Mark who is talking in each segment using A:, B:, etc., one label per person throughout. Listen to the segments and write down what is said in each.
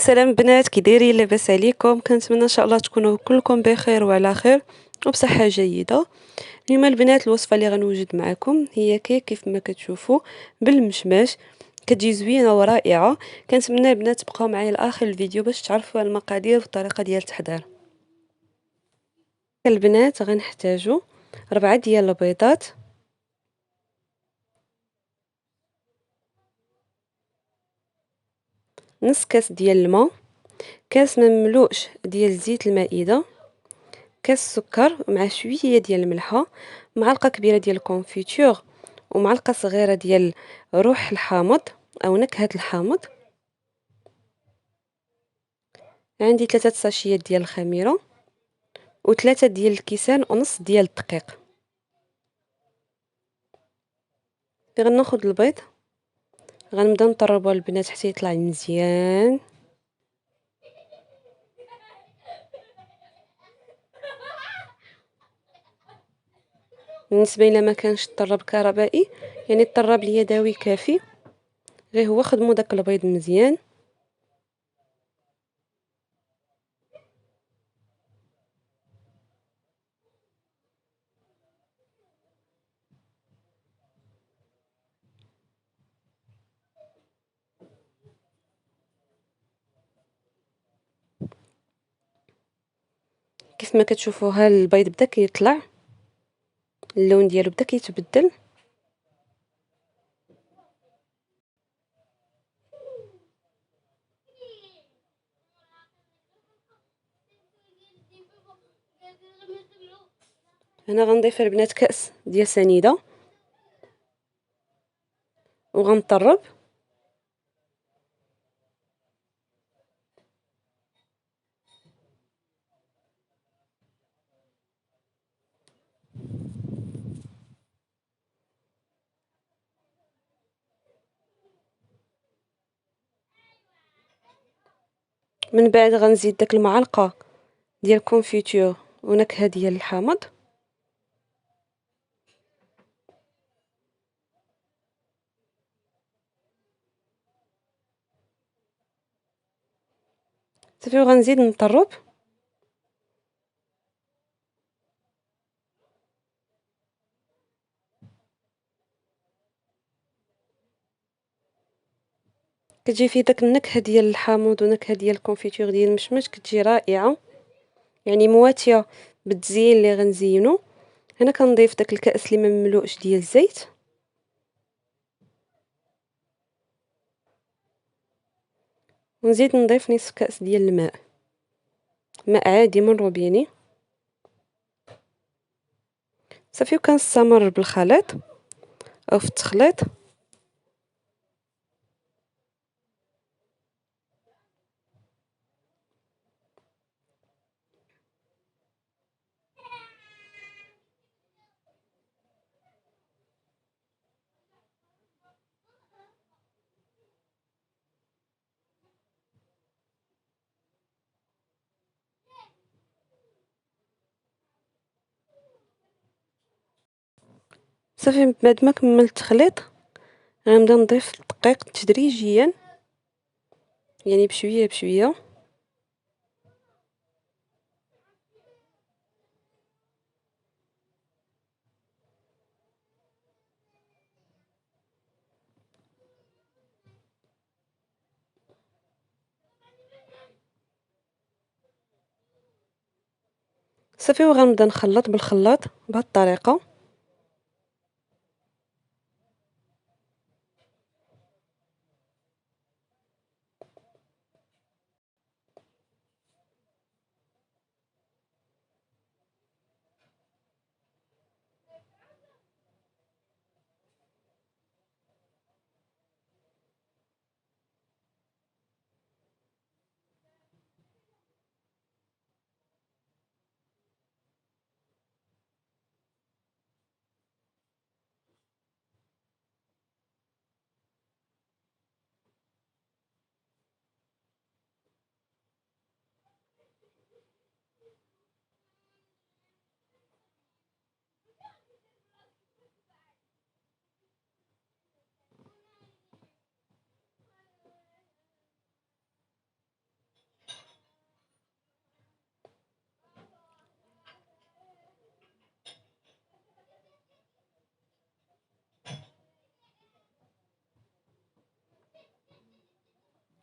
A: سلام بنات، كي دايرين؟ لاباس عليكم؟ كنتمنى ان شاء الله تكونوا كلكم بخير وعلى خير وبصحه جيده. اليوم البنات الوصفه اللي غنوجد معكم هي كيك كيف ما كتشوفوا بالمشماش. كتجي زوينه ورائعه. كنتمنى البنات تبقاو معايا لاخر الفيديو باش تعرفوا المقادير والطريقه ديال التحضير. البنات غنحتاجوا 4 ديال البيضات، نص كاس ديال الماء، كاس مملوش ديال زيت المائده، كاس سكر مع شويه ديال الملحه، معلقه كبيره ديال الكونفيتور، ومعلقه صغيره ديال روح الحامض او نكهه الحامض. عندي 3 ساشيات ديال الخميره و3 ديال الكيسان ونص ديال الدقيق. غناخذ البيض، غنبدا نطربو البنات حتى يطلع مزيان. بالنسبه الى ما كانش الطراب كهربائي يعني الطراب اليدوي كافي، غير هو خدموا داك البيض مزيان. كيف ما كتشوفوا ها البيض بدا كيطلع، اللون ديالو بدا كيتبدل. هنا غنضيف البنات كاس ديال سنيده وغنطرب. من بعد غنزيد داك المعلقه ديال الكونفيتور ونكهه ديال الحامض. صافي وغنزيد نطرب. كتجي فيه داك النكهه ديال الحامض ونكهه ديال الكونفيتور ديال المشمش، كتجي رائعه يعني مواتيه بالتزيين اللي غنزينو. هنا كنضيف داك الكاس اللي ما مملوش ديال الزيت، ونزيد نضيف نصف كاس ديال الماء، ماء عادي من روبيني. صافي وكنستمر بالخليط او في التخليط. صافي بعد ما كملت التخليط غنبدا نضيف الدقيق تدريجيا، يعني بشويه بشويه. صافي وغنبدا نخلط بالخلاط بهاد الطريقه.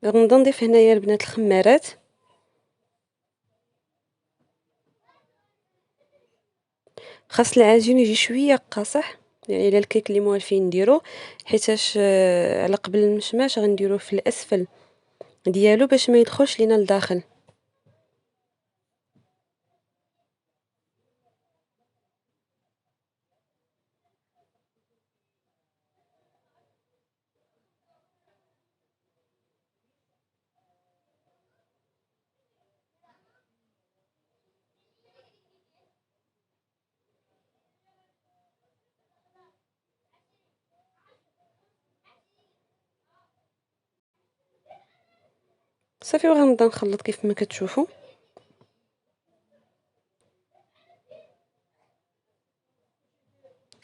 A: غنبدا نضيف هنايا البنات الخمارات، خاص العجين يجي شويه قاصح، يعني الا الكيك اللي موالفين نديرو، حيتاش على قبل المشماش غنديروه في الاسفل ديالو باش ما يدخلش لينا لداخل. صافي وغنبدا نخلط كيف ما كتشوفوا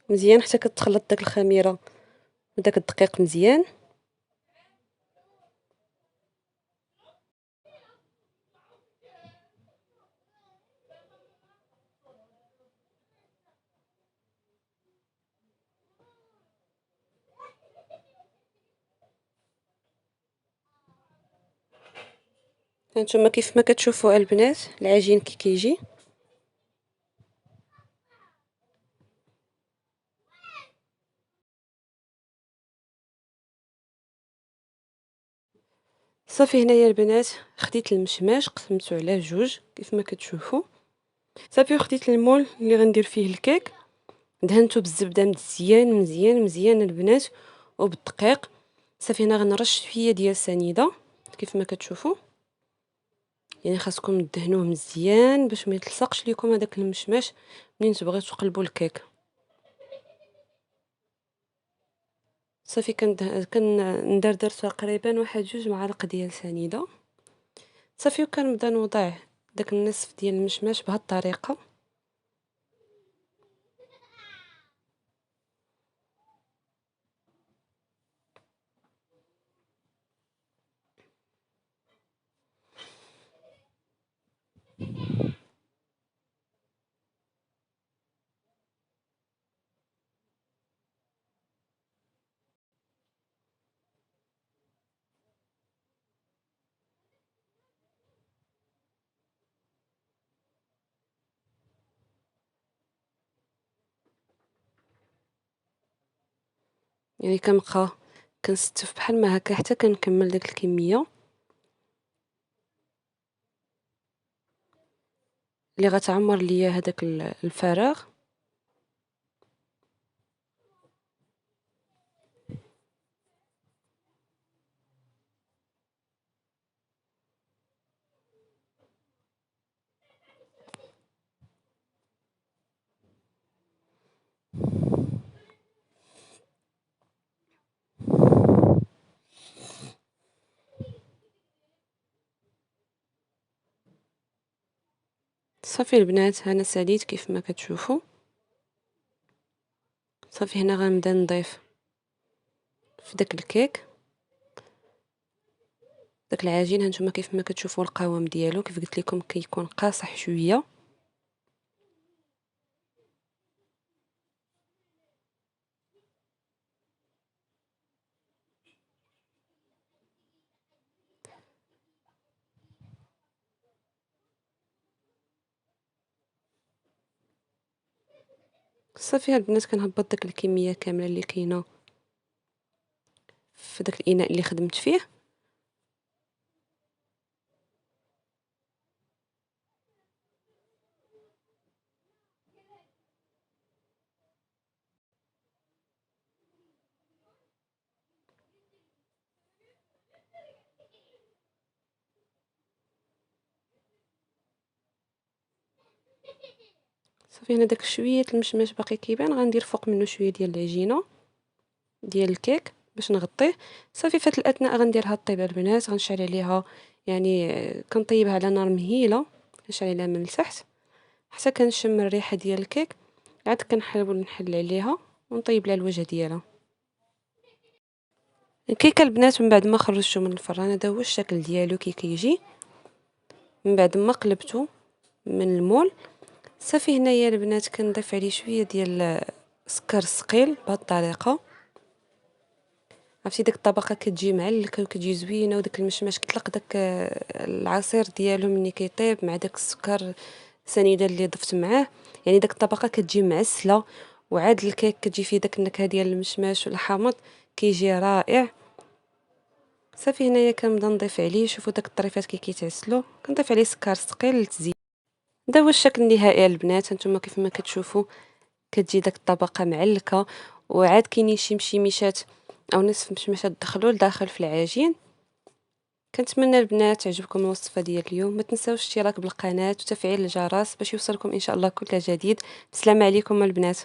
A: مزيان حتى كتخلط داك الخميره وداك الدقيق مزيان. هانتوما كيف ما كتشوفوا البنات العجين كي كيجي. صافي هنايا البنات خديت المشماش قسمته على جوج كيف ما كتشوفوا. صافي وخديت المول اللي غندير فيه الكيك، دهنته بالزبده مزيان مزيان مزيان البنات وبالدقيق. صافي هنا غنرش شويه ديال سنيده كيف ما كتشوفوا، يعني خاصكم تدهنوه مزيان باش ما يتلصقش لكم هذاك المشماش منين تبغيو تقلبوا الكيك. صافي كندردر تقريبا واحد 2 معالق ديال سنيده. صافي وكنبدا نوضع داك النصف ديال المشماش بهذه الطريقه. يعني كنبقى كنستف بحال ما هكا حتى كنكمل داك الكميه اللي غتعمر ليا هذاك الفراغ. صافي البنات انا ساليت كيف ما كتشوفوا. صافي هنا غنبدا نضيف في داك الكيك داك العجين. هانتوما كيف ما كتشوفوا القوام ديالو كيف قلت لكم كيكون قاصح شويه. صافي البنات كنهبط داك الكميه كامله اللي كاينه في داك الاناء اللي خدمت فيه. صافي هنا داك شويه المشماش باقي كيبان، غندير فوق منه شويه ديال العجينه ديال الكيك باش نغطيه. صافي فهاد الاثناء غندير هاد الطيبه البنات، غنشعل عليها يعني كنطيبها على نار مهيله، كنشعل عليها من التحت حتى كنشم الريحه ديال الكيك، عاد كنحاول نحل عليها ونطيب لها الوجه ديالها. الكيكه البنات من بعد ما خرجته من الفران هذا هو الشكل ديالو كي كيجي من بعد ما قلبته من المول. صافي هنايا البنات كنضيف عليه شويه ديال السكر الثقيل بهذه الطريقه. عرفتي ديك الطبقه كتجي معلكه وكتجي زوينه، وداك المشماش كتلق داك العصير ديالو ملي كيطيب مع داك السكر سنيده اللي ضفت معاه، يعني داك الطبقه كتجي معسله. وعاد الكيك كتجي فيه داك النكهه ديال المشماش والحامض، كيجي رائع. صافي هنايا كنبدا نضيف عليه، شوفوا داك الطريفات كيتعسلوا، كنضيف عليه سكر ثقيل للتزيين. هذا هو الشكل النهائي البنات. هانتوما كيف ما كتشوفوا كتجي داك الطبقه معلكه، وعاد كاينين شي مشيميشات او نصف مشمشه دخلوا لداخل في العجين. كنتمنى البنات تعجبكم الوصفه ديال اليوم. ما تنساوش الاشتراك بالقناه وتفعيل الجرس باش يوصلكم ان شاء الله كل جديد. السلام عليكم البنات.